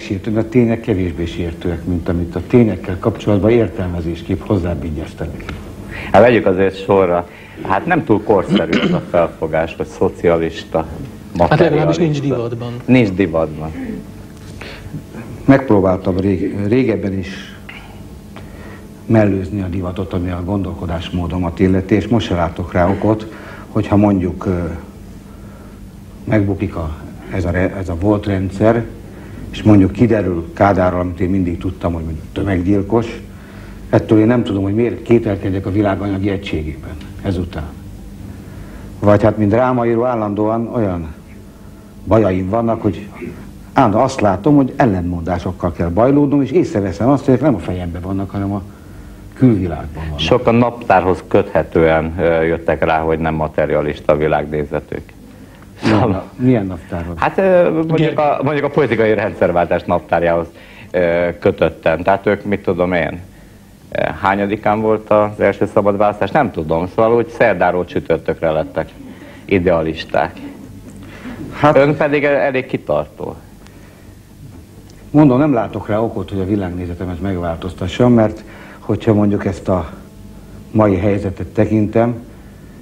Sértően a tények kevésbé sértőek, mint amit a tényekkel kapcsolatban értelmezésképp hozzábígyeztenek. Hát vegyük azért sorra. Hát nem túl korszerű az a felfogás, hogy szocialista, materialista. Hát legalábbis nincs divatban. Nincs divatban. Megpróbáltam régebben is mellőzni a divatot, ami a gondolkodásmódomat illeti, és most se látok rá okot, hogyha mondjuk megbukik ez a volt rendszer, és mondjuk kiderül Kádárral, amit én mindig tudtam, hogy tömeggyilkos, ettől én nem tudom, hogy miért kételkedjek a világ anyagi egységében ezután. Vagy hát, mint drámaíró, állandóan olyan bajaim vannak, hogy azt látom, hogy ellentmondásokkal kell bajlódnom, és észreveszem azt, hogy nem a fejemben vannak, hanem a külvilágban vannak. Sokan naptárhoz köthetően jöttek rá, hogy nem materialista a világnézetük. Milyen naptárhoz? Hát mondjuk a politikai rendszerváltás naptárjához kötötten. Tehát ők, mit tudom én, hányadikán volt az első szabad választás? Nem tudom, szóval úgy szerdáról csütörtökre lettek idealisták. Hát, ön pedig elég kitartó. Mondom, nem látok rá okot, hogy a világnézetemet megváltoztassam, mert hogyha mondjuk ezt a mai helyzetet tekintem,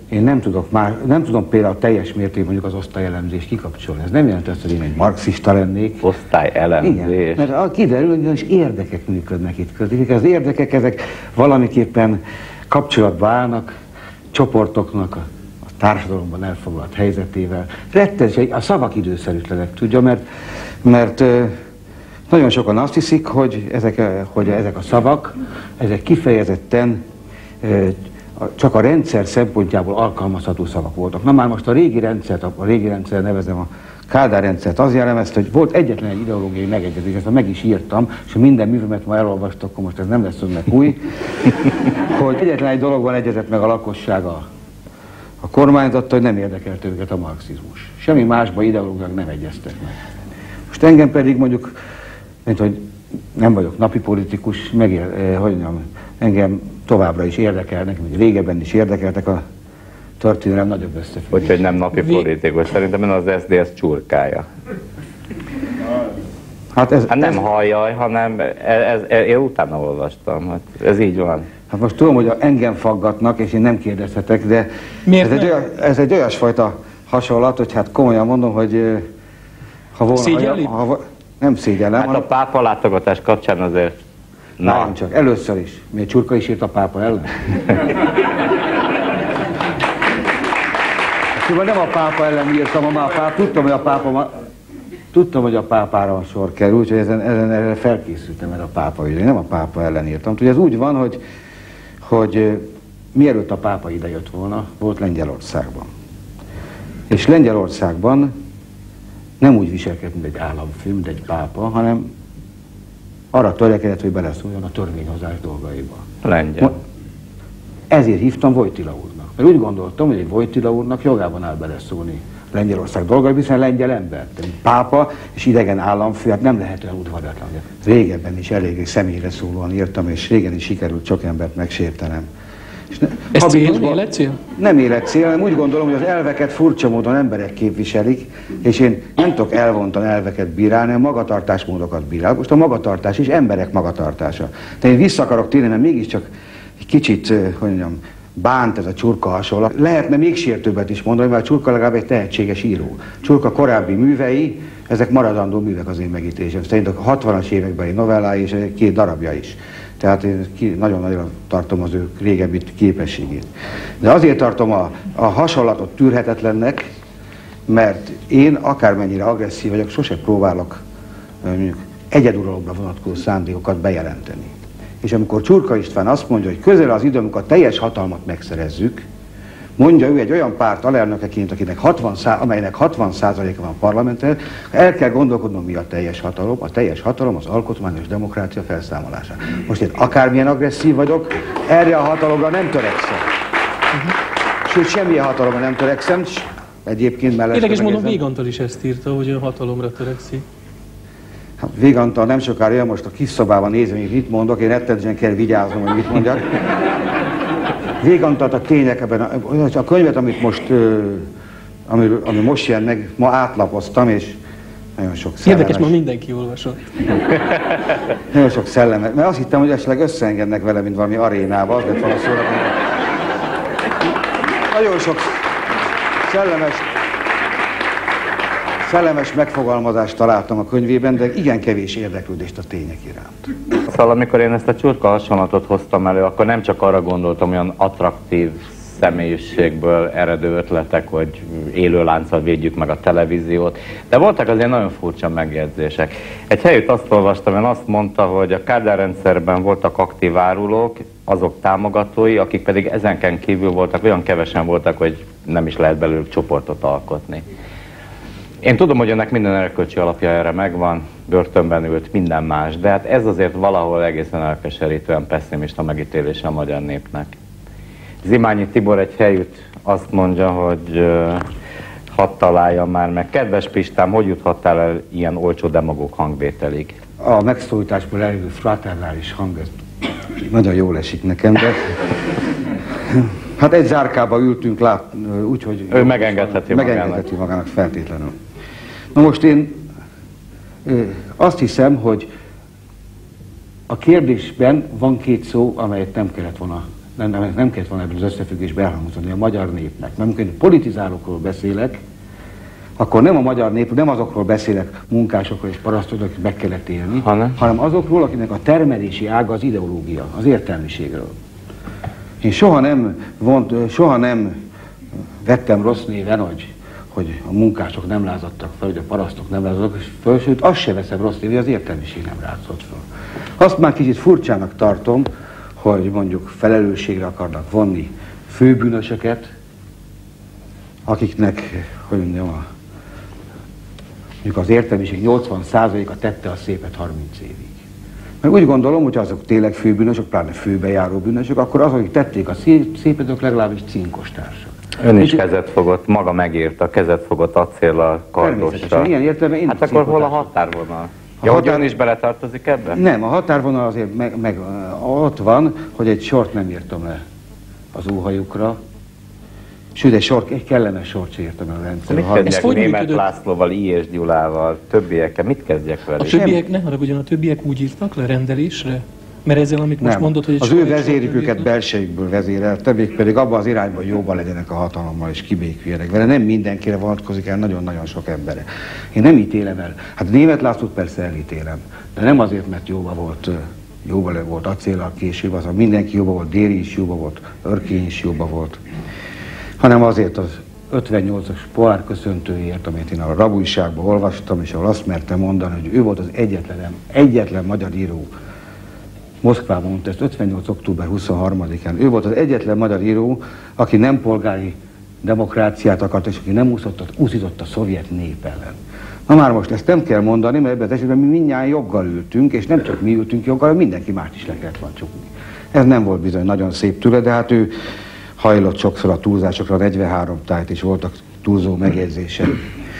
én nem tudom például teljes mértékben mondjuk az osztályelemzést kikapcsolni. Ez nem jelenti azt, hogy én egy marxista lennék. Osztályelemzés? Igen, mert kiderül, hogy érdekek működnek itt köztük. Az érdekek ezek valamiképpen kapcsolatba állnak csoportoknak a társadalomban elfoglalt helyzetével. Rettenes, a szavak időszerűtlenek, tudja, mert nagyon sokan azt hiszik, hogy ezek a szavak, ezek kifejezetten csak a rendszer szempontjából alkalmazható szavak voltak. Na már most a régi rendszer nevezem a Kádár rendszert, az jellemezte, hogy volt egyetlen egy ideológiai megegyezés, ezt meg is írtam, és minden művemet ma elolvastak, akkor most ez nem lesz önnek új, hogy egyetlen egy dologban egyezett meg a lakosság a kormányzattól, hogy nem érdekelt őket a marxizmus. Semmi másban ideológiák nem egyeztek meg. Most engem pedig mondjuk, mint hogy nem vagyok napi politikus, engem továbbra is érdekelnek, vagy régebben is érdekeltek a történelem nagyobb összefüggések. Úgyhogy nem napi politikus, szerintem ön az SZDSZ csurkája. Hát nem halljaj, hanem én utána olvastam, hát ez így van. Hát most tudom, hogy engem faggatnak, és én nem kérdezhetek, de ez egy olyasfajta hasonlat, hogy hát komolyan mondom, hogy ha volna... Nem szégyellem. Hát a pápa látogatás kapcsán azért... Nem csak, először is. Miért Csurka is írt a pápa ellen? Szóval nem a pápa ellen írtam, tudtam, hogy a pápára sor kerül, úgyhogy ezen felkészültem el a pápa ügyre. Nem a pápa ellen írtam. Ugye ez úgy van, hogy mielőtt a pápa idejött volna, volt Lengyelországban. És Lengyelországban nem úgy viselkedett, mint egy államfő, mint egy pápa, hanem arra törekedett, hogy beleszóljon a törvényhozás dolgaiba. Lengyel. Ezért hívtam Wojtyla úrnak. Mert úgy gondoltam, hogy egy Wojtyla úrnak jogában áll beleszólni Lengyelország dolgaiba, hiszen lengyel ember. Egy pápa és idegen államfő, hát nem lehet olyan udvaratlan. Régebben is eléggé személyre szólóan írtam, és régen is sikerült sok embert megsértenem. Ez életcél? Nem életcél, hanem úgy gondolom, hogy az elveket furcsa módon emberek képviselik, és én nem tudok elvontan elveket bírálni, hanem magatartásmódokat bírálok. Most a magatartás is emberek magatartása. De én vissza akarok térni, mert mégiscsak egy kicsit, hogy mondjam, bánt ez a Csurka hasonlat. Lehetne még sértőbbet is mondani, mert a Csurka legalább egy tehetséges író. Csurka korábbi művei, ezek maradandó művek az én megítélésem. Szerint a 60-as évekbeli novellái és 2 darabja is. Tehát én nagyon nagyra tartom az ő régebbi képességét. De azért tartom a hasonlatot tűrhetetlennek, mert én akármennyire agresszív vagyok, sose próbálok mondjuk egyeduralomra vonatkozó szándékokat bejelenteni. És amikor Csurka István azt mondja, hogy közel az idő, amikor a teljes hatalmat megszerezzük, mondja ő egy olyan párt alelnökeként, amelynek 60%-a van a parlamenten, el kell gondolkodnom, mi a teljes hatalom. A teljes hatalom az alkotmányos demokrácia felszámolása. Most én akármilyen agresszív vagyok, erre a hatalomra nem törekszem. Sőt, semmilyen hatalomra nem törekszem, egyébként mellesleg... Érdekes módon Vég Antal is ezt írta, hogy ő hatalomra törekszik. Hát Vég Antal nem sokára jön, most a kis szobában nézem, hogy mit mondok, én rettenetesen kell vigyáznom, hogy mit mondjak. Vég Antalt a tények ebben, a könyvet, amit most, ami most jelent meg, ma átlapoztam, és nagyon sok szellemes. Érdekes, ma mindenki olvasott. Nagyon sok szellemes. Mert azt hittem, hogy esetleg összeengednek vele, mint valami arénába, az lett volna szóra. Nagyon sok szellemes megfogalmazást találtam a könyvében, de igen kevés érdeklődést a tények iránt. Szóval amikor én ezt a csurka hasonlatot hoztam elő, akkor nem csak arra gondoltam, olyan attraktív személyiségből eredő ötletek, hogy élőlánccal védjük meg a televíziót, de voltak azért nagyon furcsa megjegyzések. Egy helyütt azt olvastam, én azt mondta, hogy a Kádár rendszerben voltak aktív árulók, azok támogatói, akik pedig ezenken kívül voltak, olyan kevesen voltak, hogy nem is lehet belőlük csoportot alkotni. Én tudom, hogy önnek minden erkölcsi alapja erre megvan, börtönben ült, minden más, de hát ez azért valahol egészen elkeserítően pessimista megítélése a magyar népnek. Zimányi Tibor egy helyütt azt mondja, hogy hadd találjam már meg. Kedves Pistám, hogy juthattál el ilyen olcsó demagóg hangvételig? A megszólításból eljövő fraternális hang, ez nagyon jól esik nekem, de... Hát egy zárkába ültünk, úgyhogy... Ő megengedheti magának feltétlenül. Na most én azt hiszem, hogy a kérdésben van két szó, amelyet nem kellett volna ebből az összefüggésben elhangzani a magyar népnek. Mert amikor én politizálókról beszélek, akkor nem a magyar nép, nem azokról beszélek, munkásokról és parasztokról, akik meg kellett élni, hanem azokról, akinek a termelési ága az ideológia, az értelmiségről. Én soha nem vettem rossz néven, hogy a munkások nem lázadtak fel, hogy a parasztok nem lázadtak fel, sőt azt se veszem rossz néven, hogy az értelmiség nem látszott fel. Azt már kicsit furcsának tartom, hogy mondjuk felelősségre akarnak vonni főbűnösöket, akiknek, hogy mondjam, mondjuk az értelmiség 80%-a tette a szépet 30 évig. Mert úgy gondolom, hogy azok tényleg főbűnösök, pláne főbejáró bűnösök, akkor azok, akik tették a szépet, azok legalábbis cinkos társak. Ön is kezet fogott, maga megírta, kezet fogott acéllal, kardossal. Ilyen értelemben én hát akkor hol a határvonal? Ja, hogy ön is beletartozik ebbe? Nem, a határvonal azért meg ott van, hogy egy sort nem írtam le az óhajukra, sőt, egy kellemes sort sem írtam le a rendszerre. Mit kezdjek Németh Lászlóval, I. és Gyulával, többiekkel? Mit kezdjek velük? A többiek, ne haragudjon, a többiek úgy írtak le rendelésre? Mert ezzel, amit most mondod, hogy... Az ő vezérük őket belsejükből vezérelte, még pedig abban az irányban jóban legyenek a hatalommal és kibéküljenek vele. Nem mindenkire vonatkozik el, nagyon-nagyon sok emberre. Én nem ítélem el. Hát Németh Lászlót persze elítélem, de nem azért, mert jóban volt acéllal később, az mindenki jóban volt, Déri is jóban volt, Örkény is jóban volt, hanem azért az 58-as pohárköszöntőért, amit én a Rabújságban olvastam, és ahol azt mertem mondani, hogy ő volt az egyetlen magyar író, Moszkvában mondta ezt 58. október 23-án. Ő volt az egyetlen magyar író, aki nem polgári demokráciát akart, és aki nem úszított a szovjet nép ellen. Na már most ezt nem kell mondani, mert ebben az esetben mi mindnyáján joggal ültünk, és nem csak mi ültünk joggal, hanem mindenki mást is le kellett volna csukni. Ez nem volt bizony nagyon szép tőle, de hát ő hajlott sokszor a túlzásokra, 43 tájt is voltak túlzó megjegyzése.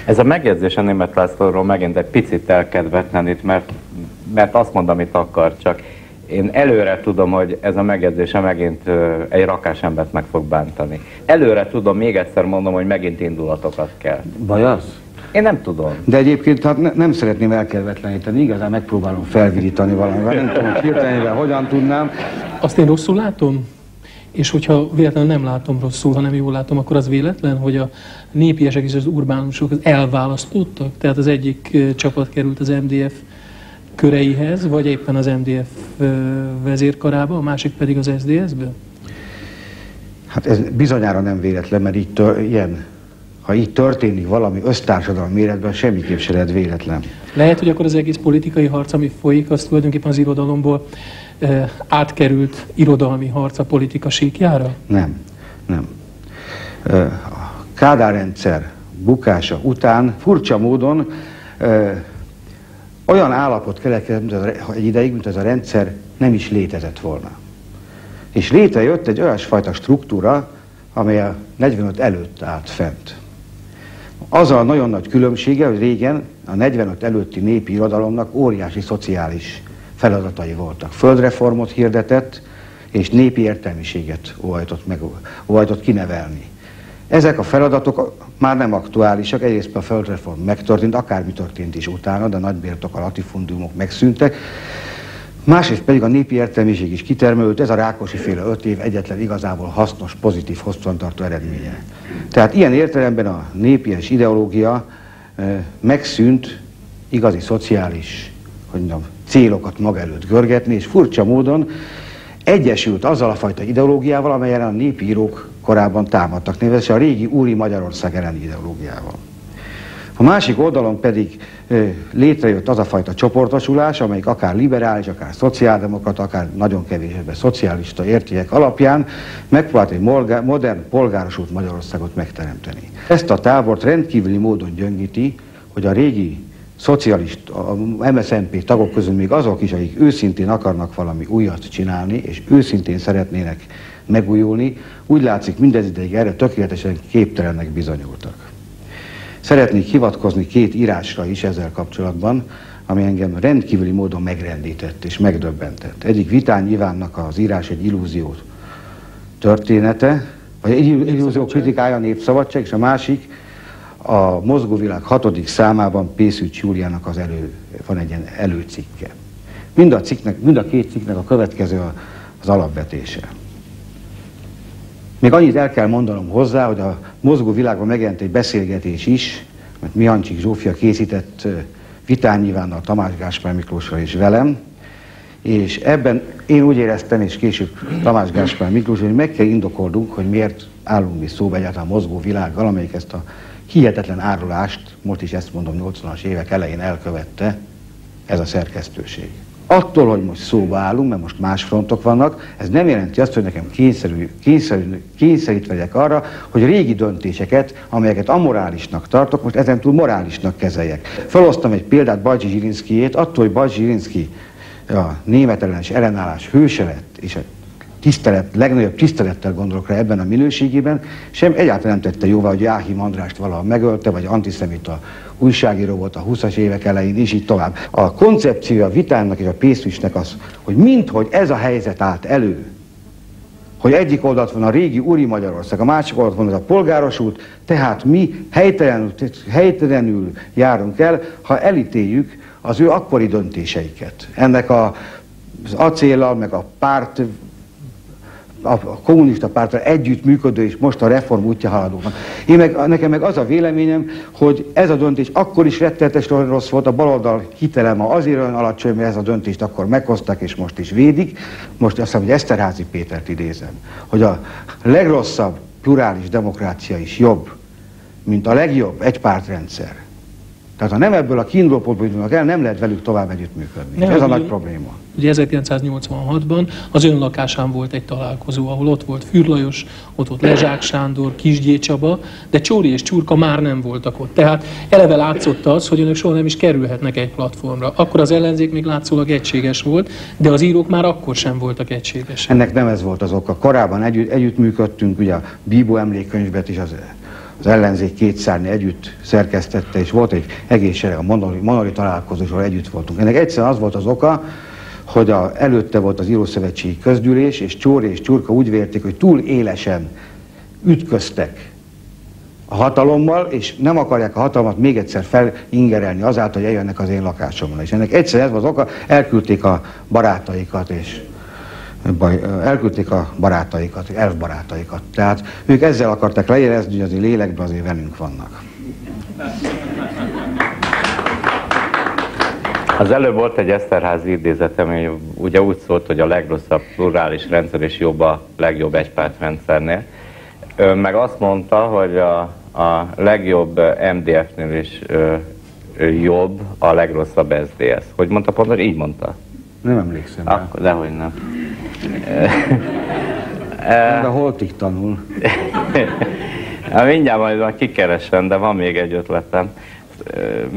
Ez a megjegyzés a Németh Lászlóról megint egy picit elkedvetlenít, mert azt mondom, amit akar, csak én előre tudom, hogy ez a megjegyzése megint egy rakás embert meg fog bántani. Előre tudom, még egyszer mondom, hogy megint indulatokat kell. Baj az? Én nem tudom. De egyébként hát nem szeretném elkedvetleníteni, igazán megpróbálom felvidítani valamivel, nem tudom, hirtelenében hogyan tudnám. Azt én rosszul látom? És hogyha véletlenül nem látom rosszul, hanem jól látom, akkor az véletlen, hogy a népiesek és az urbánusok elválasztottak? Tehát az egyik csapat került az MDF köreihez, vagy éppen az MDF vezérkarába, a másik pedig az SZDSZ-be? Hát ez bizonyára nem véletlen, mert ha így történik valami össztársadalmi méretben, semmiképp se lehet véletlen. Lehet, hogy akkor az egész politikai harc, ami folyik, az tulajdonképpen az irodalomból átkerült irodalmi harc a politika síkjára? Nem. A Kádár rendszer bukása után furcsa módon olyan állapot keletkezett egy ideig, mint ez a rendszer nem is létezett volna. És létrejött egy olyasfajta struktúra, amely a 45 előtt állt fent. Az a nagyon nagy különbsége, hogy régen a 45 előtti népi irodalomnak óriási szociális feladatai voltak. Földreformot hirdetett, és népi értelmiséget óhajtott kinevelni. Ezek a feladatok már nem aktuálisak, egyrészt a földreform megtörtént, akármi történt is utána, de a nagybirtok, a latifundiumok megszűntek. Másrészt pedig a népi értelmiség is kitermelődött, ez a Rákosi-féle 5 év egyetlen igazából hasznos, pozitív, hosszantartó eredménye. Tehát ilyen értelemben a népies ideológia megszűnt igazi szociális, hogy mondjam, célokat maga előtt görgetni, és furcsa módon egyesült azzal a fajta ideológiával, amelyen a népi írók korábban támadtak, nevezetesen a régi úri Magyarország elleni ideológiával. A másik oldalon pedig létrejött az a fajta csoportosulás, amelyik akár liberális, akár szociáldemokrata, akár nagyon kevésbé szocialista értékek alapján megpróbált egy modern, polgárosult Magyarországot megteremteni. Ezt a tábort rendkívüli módon gyöngíti, hogy a régi szocialista, a MSZNP tagok közül még azok is, akik őszintén akarnak valami újat csinálni, és őszintén szeretnének megújulni, úgy látszik mindez ideig erre tökéletesen képtelennek bizonyultak. Szeretnék hivatkozni 2 írásra is ezzel kapcsolatban, ami engem rendkívüli módon megrendített és megdöbbentett. Egyik Vitány Ivánnak az írás egy illúzió története, vagy egy illúzió kritikája, a Népszabadság, és a másik a Mozgóvilág 6. számában Pészűcs Júliának van egy ilyen előcikke. Mind a 2 cikknek a következő az alapvetése. Még annyit el kell mondanom hozzá, hogy a Mozgó világban megjelent egy beszélgetés is, mert Mihancsik Zsófia készített Vitány Ivánnal, Tamás Gáspár Miklóssal és velem, és ebben én úgy éreztem, és később Tamás Gáspár Miklós, hogy meg kell indokolnunk, hogy miért állunk mi szóba egyáltalán a mozgó világgal, amelyik ezt a hihetetlen árulást, most is ezt mondom, 80-as évek elején elkövette ez a szerkesztőség. Attól, hogy most szóba állunk, mert most más frontok vannak, ez nem jelenti azt, hogy nekem kényszerítve legyek arra, hogy régi döntéseket, amelyeket amorálisnak tartok, most ezentúl morálisnak kezeljek. Felhoztam egy példát Bajdzsi Zsilinszkijét, attól, hogy Bajdzsi Zsilinszky a németellenes ellenállás hőse lett, és a legnagyobb tisztelettel gondolok rá ebben a minőségében, sem egyáltalán nem tette jóvá, hogy Jáhim Andrást valaha megölte, vagy antiszemita újságíró volt a 20-as évek elején, és így tovább. A koncepció a Vitánnak és a Pészűcsnek az, hogy minthogy ez a helyzet állt elő, hogy egyik oldalt van a régi úri Magyarország, a másik oldalt van ez a polgárosult, tehát mi helytelenül járunk el, ha elítéljük az ő akkori döntéseiket. Ennek az acéllal, meg a párt, a kommunista párttal együttműködő és most a reform útja haladóknak. Nekem meg az a véleményem, hogy ez a döntés akkor is rettenetesen rossz volt, a baloldal hitele ma azért olyan alacsony, mert ez a döntést akkor meghozták és most is védik. Most azt hiszem, hogy Eszterházy Pétert idézem, hogy a legrosszabb plurális demokrácia is jobb, mint a legjobb egypártrendszer. Tehát ha nem ebből a kiindulópontból indulnak el, nem lehet velük tovább együttműködni. Ez a nagy probléma. Ugye 1986-ban az ön lakásán volt egy találkozó, ahol ott volt Fürr Lajos, ott volt Lezsák Sándor, Kisgyé Csaba, de Csóri és Csurka már nem voltak ott. Tehát eleve látszott az, hogy önök soha nem is kerülhetnek egy platformra. Akkor az ellenzék még látszólag egységes volt, de az írók már akkor sem voltak egységesek. Ennek nem ez volt az oka. Korábban együttműködtünk, ugye a Bíbó emlékkönyvet is az ellenzék 2 szárny együtt szerkesztette, és volt egy egész sereg a Monori találkozó, ahol együtt voltunk. Ennek egyszerűen az volt az oka, hogy előtte volt az Írószövetségi Közgyűlés, és Csóri és Csurka úgy vélték, hogy túl élesen ütköztek a hatalommal, és nem akarják a hatalmat még egyszer felingerelni azáltal, hogy eljönnek az én lakásomra. És ennek egyszerűen ez az oka, elküldték a barátaikat, elfbarátaikat. Tehát ők ezzel akarták leérezni, hogy azért lélekben azért velünk vannak. Az előbb volt egy Eszterházy idézetem, ami ugye úgy szólt, hogy a legrosszabb plurális rendszer és jobb a legjobb egypártrendszernél. Ön meg azt mondta, hogy a legjobb MDF-nél is jobb a legrosszabb SZDSZ. Hogy mondta pont, hogy így mondta? Nem emlékszem rá. Dehogy nem. De holtig tanul. Mindjárt majd kikeresem, de van még egy ötletem.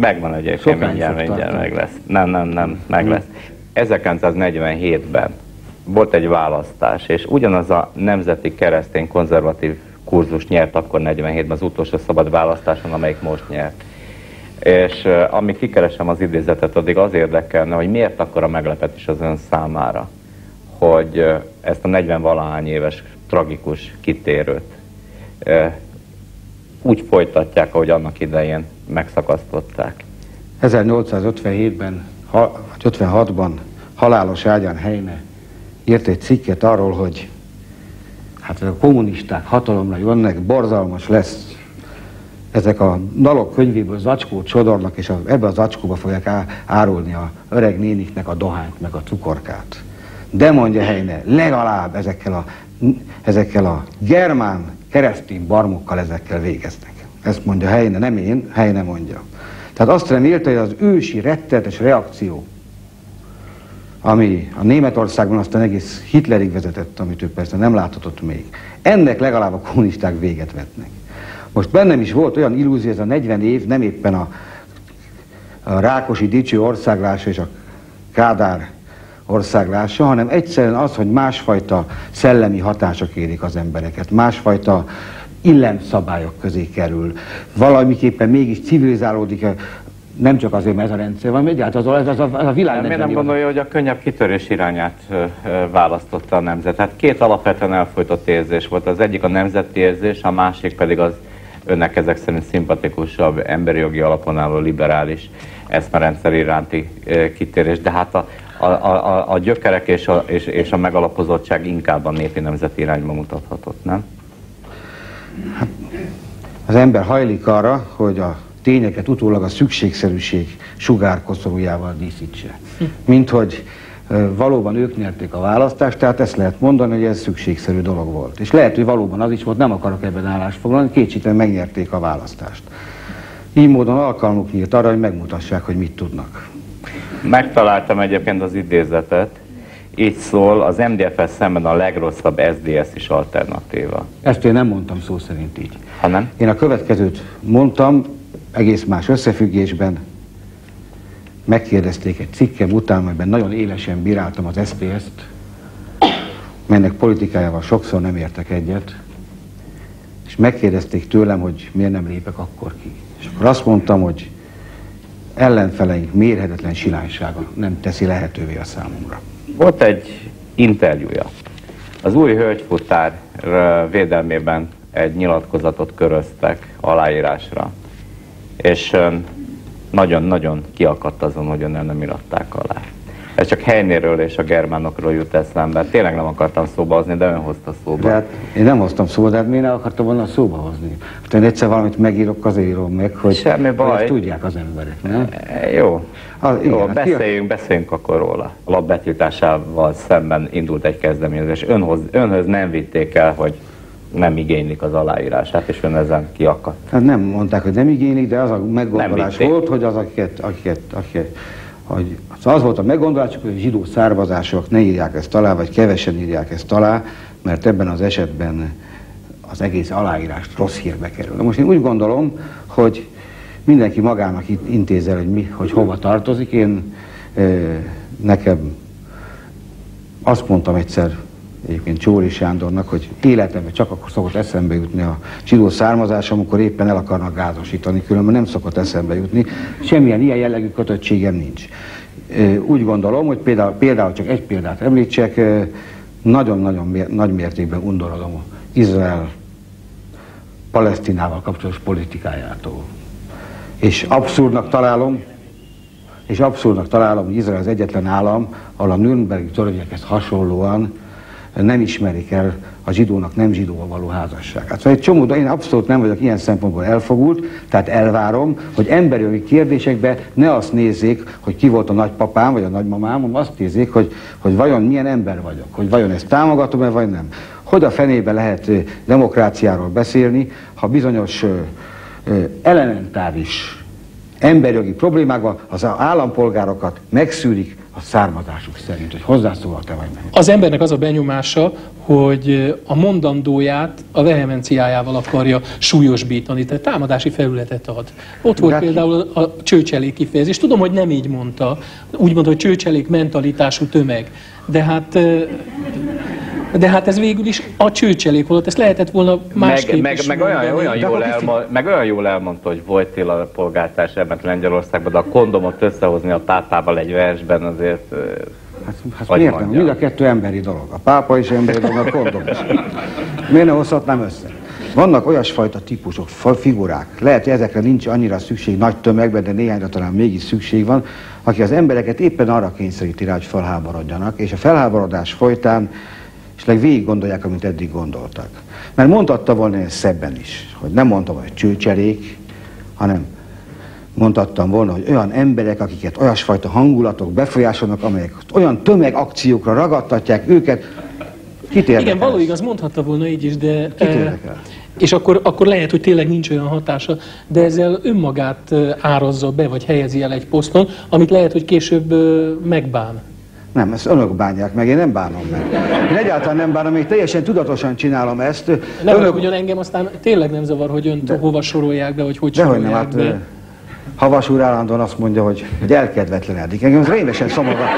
Megvan egyébként, mindjárt meg lesz. Nem, meg lesz. 1947-ben volt egy választás, és ugyanaz a nemzeti keresztény konzervatív kurzus nyert akkor 47-ben az utolsó szabad választáson, amelyik most nyert. És amíg kikeresem az idézetet, addig az érdekelne, hogy miért akkora meglepetés az ön számára, hogy ezt a 40-valahány éves tragikus kitérőt úgy folytatják, ahogy annak idején megszakasztották. 1857-ben, 56-ban halálos ágyán Heine írt egy cikket arról, hogy hát a kommunisták hatalomra jönnek, borzalmas lesz. Ezek a dalok könyvéből zacskót sodornak, és ebbe a zacskóba fogják árulni a öreg néniknek a dohányt, meg a cukorkát. De mondja Heine, legalább ezekkel a germán keresztény barmokkal ezekkel végeznek. Ezt mondja Heine, nem én, Heine mondja. Tehát azt remélte, hogy az ősi rettenetes reakció, ami a Németországban aztán egész Hitlerig vezetett, amit ő persze nem láthatott még, ennek legalább a kommunisták véget vetnek. Most bennem is volt olyan illúzió, ez a 40 év, nem éppen a Rákosi dicső országlása és a Kádár országlása, hanem egyszerűen az, hogy másfajta szellemi hatások érik az embereket, másfajta illemszabályok közé kerül. Valamiképpen mégis civilizálódik, nem csak azért, mert ez a rendszer van, egyáltalán az a világ. Miért nem gondolja, hogy a könnyebb kitörés irányát választotta a nemzet? Hát két alapvetően elfojtott érzés volt. Az egyik a nemzeti érzés, a másik pedig az önnek ezek szerint szimpatikusabb, emberi jogi alapon álló liberális eszmerendszer iránti kitérés. De hát a gyökerek és a megalapozottság inkább a népi nemzeti irányba mutathatott, nem? Hát, az ember hajlik arra, hogy a tényeket utólag a szükségszerűség sugárkoszorújával díszítse. Mint hogy valóban ők nyerték a választást, tehát ezt lehet mondani, hogy ez szükségszerű dolog volt. És lehet, hogy valóban az is volt, nem akarok ebben állást foglalni, kétségtelen megnyerték a választást. Így módon alkalmuk nyílt arra, hogy megmutassák, hogy mit tudnak. Megtaláltam egyébként az idézetet. Így szól, az MDF-es szemben a legrosszabb SZDSZ is alternatíva. Ezt én nem mondtam szó szerint így. Ha nem? Én a következőt mondtam, egész más összefüggésben. Megkérdezték egy cikkem után, amelyben nagyon élesen bíráltam az SZDSZ-t, melynek politikájával sokszor nem értek egyet, és megkérdezték tőlem, hogy miért nem lépek akkor ki. És akkor azt mondtam, hogy ellenfeleink mérhetetlen silánysága nem teszi lehetővé a számomra. Volt egy interjúja. Az új hölgyfutár védelmében egy nyilatkozatot köröztek aláírásra. És nagyon-nagyon kiakadt azon, hogy önnel nem iratták alá. Ez csak Heinéről és a germánokról jut eszembe. Tényleg nem akartam szóba hozni, de ön hozta szóba. De hát én nem hoztam szóba, de hát miért nem akartam volna szóba hozni? Hát én egyszer valamit megírok, azért írom meg, hogy, semmi baj. Hogy ezt tudják az emberek, nem? Jó. Igen, Beszéljünk akkor róla. A labbetiltásával szemben indult egy kezdeményezés. Önhöz nem vitték el, hogy nem igénylik az aláírását, és ön ezen kiakadt. Hát nem mondták, hogy nem igénylik, de az a meggondolás volt, hogy az volt a meggondolásuk, hogy a zsidó származások ne írják ezt alá, vagy kevesen írják ezt alá, mert ebben az esetben az egész aláírást rossz hírbe kerül. Na most én úgy gondolom, hogy mindenki magának intézel, hogy hova tartozik. Én nekem azt mondtam egyszer egyébként Csóri Sándornak, hogy életemben csak akkor szokott eszembe jutni a zsidó származás, amikor éppen el akarnak gázosítani, különben nem szokott eszembe jutni. Semmilyen ilyen jellegű kötöttségem nincs. Úgy gondolom, hogy például csak egy példát említsek, nagyon-nagyon nagy mértékben undorodom Izrael Palesztinával kapcsolatos politikájától. És abszurdnak találom, hogy Izrael az egyetlen állam, ahol a Nürnbergi törvényekhez hasonlóan nem ismerik el a zsidónak nem zsidóval való házasságát. Szóval egy csomó, de én abszolút nem vagyok ilyen szempontból elfogult, tehát elvárom, hogy emberi jogi kérdésekben ne azt nézzék, hogy ki volt a nagypapám vagy a nagymamám, hanem azt nézzék, hogy vajon milyen ember vagyok, hogy vajon ezt támogatom-e vagy nem. Hogy a fenébe lehet demokráciáról beszélni, ha bizonyos elementáris emberjogi problémákban az állampolgárokat megszűrik a származásuk szerint, hogy hozzászólhat-e vagy nem. Az embernek az a benyomása, hogy a mondandóját a vehemenciájával akarja súlyosbítani, tehát támadási felületet ad. Ott volt például a csőcselék kifejezés. Tudom, hogy nem így mondta, úgy mondta, hogy csőcselék mentalitású tömeg. De hát ez végül is a csőcselék volt, ezt lehetett volna másképp is meg olyan jól elmondta, hogy Wojtyla polgártárs ebben Lengyelországban, de a kondomot összehozni a pápával egy versben azért... Hát miért nem? Mind a kettő emberi dolog. A pápa is emberi dolog, a kondom is. Miért ne hozhatnám össze? Vannak olyasfajta típusok, figurák, lehet, hogy ezekre nincs annyira szükség nagy tömegben, de néhányra talán mégis szükség van, aki az embereket éppen arra kényszeríti rá, hogy felháborodjanak, és a felháborodás folytán esetleg végig gondolják, amit eddig gondoltak. Mert mondhatta volna ezt szebben is, hogy nem mondtam, hogy csőcserék, hanem mondhattam volna, hogy olyan emberek, akiket olyasfajta hangulatok befolyásolnak, amelyek olyan tömegakciókra ragadtatják őket. Kit érdekel? Igen, való igaz, mondhatta volna így is, de... Kit érdekel? És akkor lehet, hogy tényleg nincs olyan hatása, de ezzel önmagát árazza be, vagy helyezi el egy poszton, amit lehet, hogy később megbán. Nem, ezt önök bánják meg, én nem bánom meg. Én egyáltalán nem bánom, én teljesen tudatosan csinálom ezt. Nem, önök... ugyan engem aztán tényleg nem zavar, hogy önt hova sorolják be, vagy hogy sorolják nem, hát, be. Havas úr állandóan azt mondja, hogy elkedvetlenedik. Engem az rémesen szomorgat.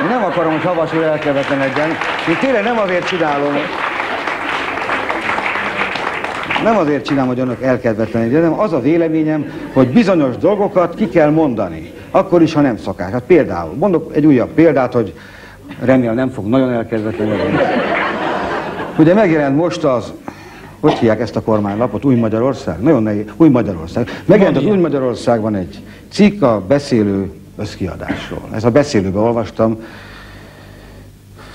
Én nem akarom, hogy Havas úr elkedvetlenedjen. Én tényleg nem azért csinálom. Nem azért csinálom, hogy önök elkedvetlenedjen, hanem az a véleményem, hogy bizonyos dolgokat ki kell mondani. Akkor is, ha nem szokás. Hát például, mondok egy újabb példát, hogy remélem nem fog nagyon elkedvetlenedni. Ugye megjelent most az, hogy hívják ezt a kormánylapot? Új Magyarország? Nagyon nehéz. Új Magyarország. Megjelent az Új Magyarországban egy cikk a beszélő összkiadásról. Ezt a beszélőbe olvastam.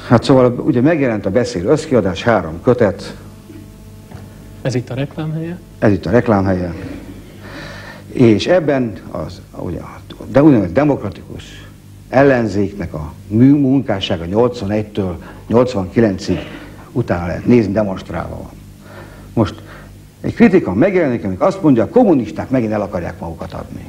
Hát szóval ugye megjelent a beszélő összkiadás, 3 kötet. Ez itt a reklámhelye? Ez itt a reklámhelye. És ebben az, ugye, de úgynevezett demokratikus ellenzéknek a munkássága 81-től 89-ig utána lehet nézni, demonstrálva van. Most egy kritika megjelenik, amik azt mondja, a kommunisták megint el akarják magukat adni.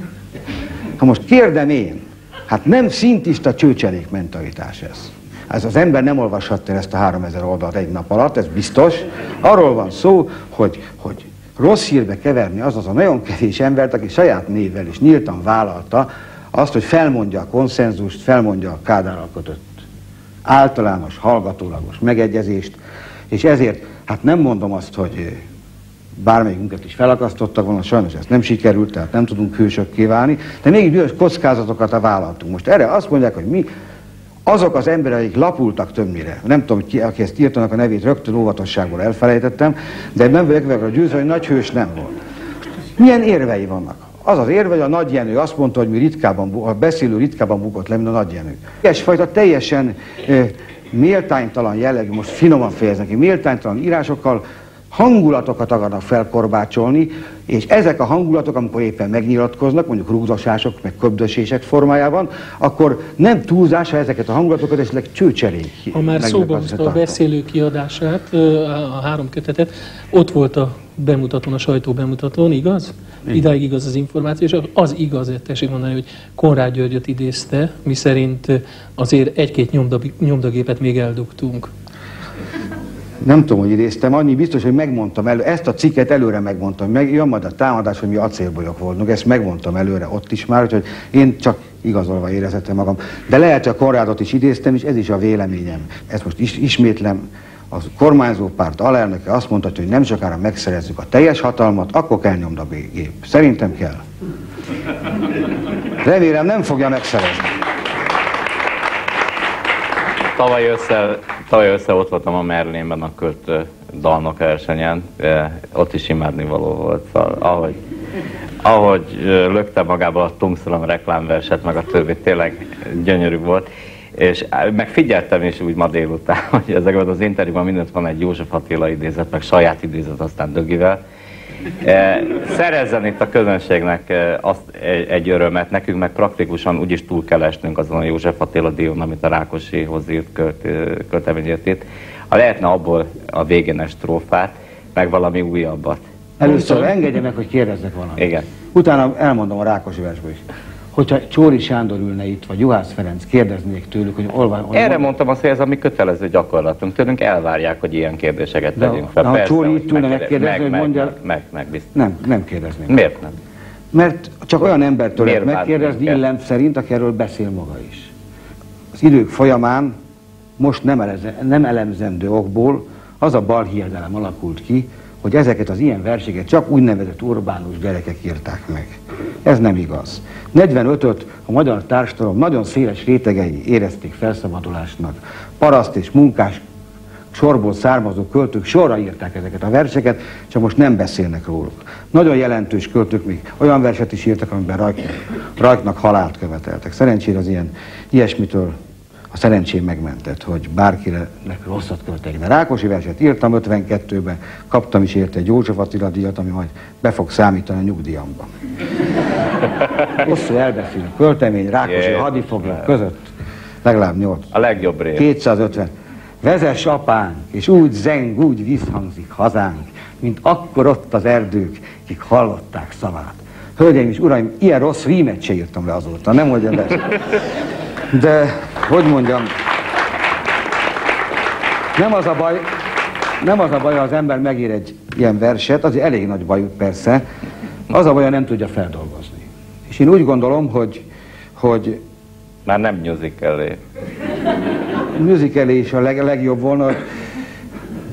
Ha most kérdem én, hát nem szintista csőcserék mentalitás ez. Ez az ember nem olvashatta ezt a 3000 oldalt egy nap alatt, ez biztos. Arról van szó, hogy rossz hírbe keverni az a nagyon kevés embert, aki saját névvel is nyíltan vállalta azt, hogy felmondja a konszenzust, felmondja a Kádárral kötött általános, hallgatólagos megegyezést, és ezért, hát nem mondom azt, hogy bármelyikünket is felakasztottak volna, sajnos ez nem sikerült, tehát nem tudunk hősökké válni, de mégis bizonyos kockázatokat vállaltunk. Most erre azt mondják, hogy mi azok az emberek, akik lapultak többnyire, nem tudom, ki, aki ezt írtanak a nevét, rögtön óvatosságból elfelejtettem, de nem vagyok meg a győző, hogy nagy hős nem volt. Milyen érvei vannak? Az az érve, hogy a Nagy Jenő azt mondta, hogy mi ritkában, a beszélő ritkában bukott le, mint a Nagy Jenő. Ilyesfajta teljesen méltánytalan jellegű, most finoman fejeznek ki, méltánytalan írásokkal hangulatokat akarnak felkorbácsolni, és ezek a hangulatok, amikor éppen megnyilatkoznak, mondjuk rúgdosások, meg köbdösések formájában, akkor nem túlzás, ha ezeket a hangulatokat esetleg csőcserék. Ha már szóba hozta a beszélő kiadását, a 3 kötetet, ott volt a bemutatón, a sajtó bemutatón, igaz? Idáig igaz az információ, és az igaz, tessék mondani, hogy Konrád Györgyöt idézte, miszerint azért 1-2 nyomdagépet még eldugtunk. Nem tudom, hogy idéztem, annyi biztos, hogy megmondtam előre, ezt a cikket előre megmondtam, jön majd a támadás, hogy mi acélbolyok voltunk, ezt megmondtam előre ott is már, úgyhogy én csak igazolva érezhetem magam. De lehet, hogy a Konrádot is idéztem, és ez is a véleményem. Ezt most ismétlem, a kormányzó párt alelnöke azt mondta, hogy nem sokára megszerezzük a teljes hatalmat, akkor kell nyomdagép. Szerintem kell. Remélem nem fogja megszerezni. Tavaly össze ott voltam a Merlénben a költő dalnok versenyen, ott is imádnivaló volt. Szóval, ahogy lökte magába a Tungszalam reklámverset, meg a többi, tényleg gyönyörű volt. És meg figyeltem is úgy ma délután, hogy ezekben az interjúban mindent van egy József Attila idézet, meg saját idézet, aztán Dögivel. Szerezzen itt a közönségnek azt egy örömet, nekünk meg praktikusan úgyis túl kell esnünk azon a József Attila díjon, amit a Rákosihoz írt költeményért itt. Ha lehetne abból a végénes strófát, meg valami újabbat. Először engedje meg, hogy kérdezzek valamit. Igen. Utána elmondom a Rákosi versből is. Hogyha Csóri Sándor ülne itt, vagy Juhász Ferenc, kérdeznék tőlük, hogy Erre mondtam azt, hogy ez a mi kötelező gyakorlatunk. Tőlünk elvárják, hogy ilyen kérdéseket tegyünk fel. Ha Csóri itt ülne megkérdezni, hogy mondja... biztos. Nem kérdezném. Miért nem? Mert csak olyan embertől lehet megkérdezni, illem szerint, aki erről beszél maga is. Az idők folyamán most nem elemzendő okból az a balhiedelem alakult ki, hogy ezeket az ilyen verseket csak úgynevezett urbánus gyerekek írták meg. Ez nem igaz. 45-öt a magyar társadalom nagyon széles rétegei érezték felszabadulásnak. Paraszt és munkás sorból származó költők sorra írták ezeket a verseket, csak most nem beszélnek róluk. Nagyon jelentős költők még olyan verset is írtak, amiben Rajknak halált követeltek. Szerencsére az ilyesmitől a szerencsém megmentett, hogy bárkinek rosszat költek. De Rákosi verset írtam 52-ben, kaptam is érte egy József Attila díjat, ami majd be fog számítani a nyugdíjamba. Hosszú elbeszélő költemény, Rákosi hadifoglalók között, legalább 8. A legjobb rész. 250. Vezess apánk, és úgy zeng, úgy visszhangzik hazánk, mint akkor ott az erdők, kik hallották szavát. Hölgyeim és uraim, ilyen rossz rímet se írtam le azóta, nem mondjam be. De, hogy mondjam, nem az a baj, ha az ember megír egy ilyen verset, az elég nagy baj persze, az a baj, ha nem tudja feldolgozni. És én úgy gondolom, hogy már nem musicalé. Musicalé is a legjobb volna, hogy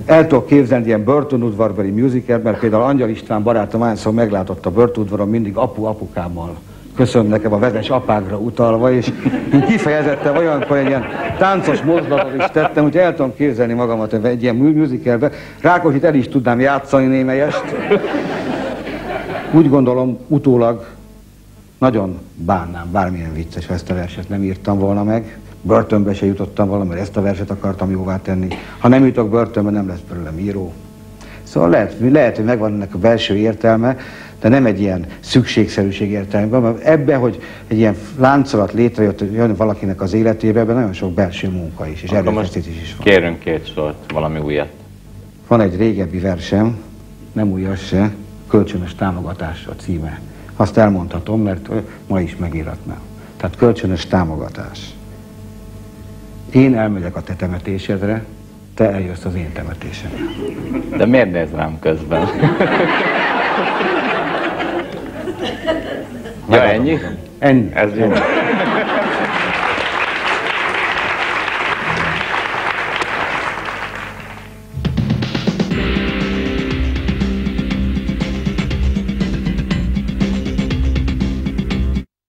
el tudok képzelni ilyen börtönudvarbeli musical, mert például Angyal István barátom hányszor meglátott a börtönudvaron, mindig apu-apukámmal köszön nekem a vezes apágra utalva, és én kifejezetten olyankor egy ilyen táncos mozdulatot is tettem, úgyhogy el tudom képzelni magamat egy ilyen musicalbe. Rákosit el is tudnám játszani némelyest. Úgy gondolom, utólag nagyon bánnám, bármilyen vicces, ha ezt a verset nem írtam volna meg. Börtönbe se jutottam volna, mert ezt a verset akartam jóvá tenni. Ha nem jutok börtönbe, nem lesz belőlem író. Szóval lehet, hogy megvan ennek a belső értelme, de nem egy ilyen szükségszerűség értelmében, mert ebbe, hogy egy ilyen láncolat létrejött jön valakinek az életébe, ebben nagyon sok belső munka is, és erőfeszítés is van. Kérünk két sort, valami újat. Van egy régebbi versem, nem újas se, Kölcsönös támogatás a címe. Azt elmondhatom, mert ma is megíratnám. Tehát kölcsönös támogatás. Én elmegyek a te temetésedre, te eljössz az én temetésemre. De miért néz rám közben? Ja, ennyi? Ennyi. Ez jó.